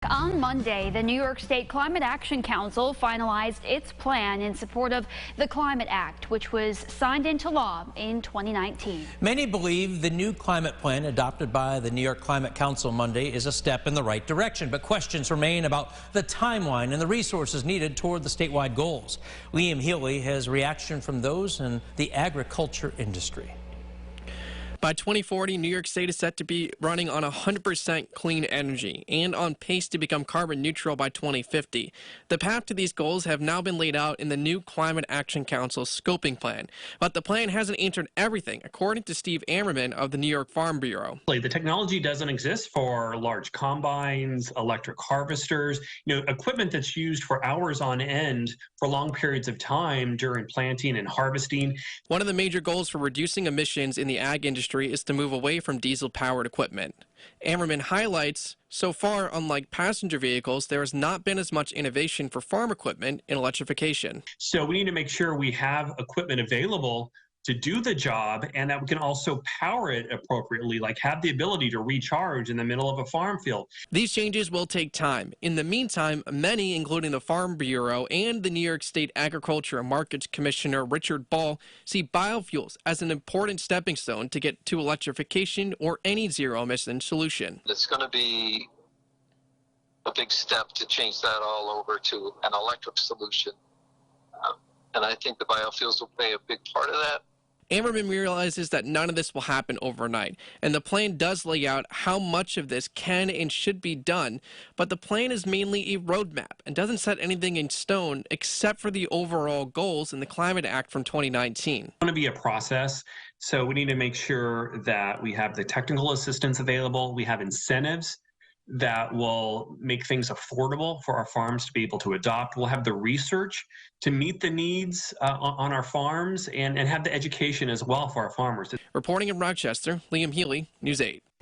On Monday, the New York State Climate Action Council finalized its plan in support of the Climate Act, which was signed into law in 2019. Many believe the new climate plan adopted by the New York Climate Council Monday is a step in the right direction, but questions remain about the timeline and the resources needed toward the statewide goals. Liam Healy has reaction from those in the agriculture industry. By 2040, New York State is set to be running on 100% clean energy and on pace to become carbon neutral by 2050. The path to these goals have now been laid out in the new Climate Action Council scoping plan, but the plan hasn't answered everything, according to Steve Ammerman of the New York Farm Bureau. The technology doesn't exist for large combines, electric harvesters, equipment that's used for hours on end for long periods of time during planting and harvesting. One of the major goals for reducing emissions in the ag industry is to move away from diesel-powered equipment. Ammerman highlights, so far, unlike passenger vehicles, there has not been as much innovation for farm equipment in electrification. So we need to make sure we have equipment available to do the job and that we can also power it appropriately, like have the ability to recharge in the middle of a farm field. These changes will take time. In the meantime, many, including the Farm Bureau and the New York State Agriculture and Markets Commissioner Richard Ball, see biofuels as an important stepping stone to get to electrification or any zero-emission solution. It's going to be a big step to change that all over to an electric solution. And I think the biofuels will play a big part of that. Ammerman realizes that none of this will happen overnight, and the plan does lay out how much of this can and should be done, but the plan is mainly a roadmap and doesn't set anything in stone except for the overall goals in the Climate Act from 2019. It's going to be a process, so we need to make sure that we have the technical assistance available, we have incentives that will make things affordable for our farms to be able to adopt. We'll have the research to meet the needs on our farms and have the education as well for our farmers. Reporting in Rochester, Liam Healy, News 8.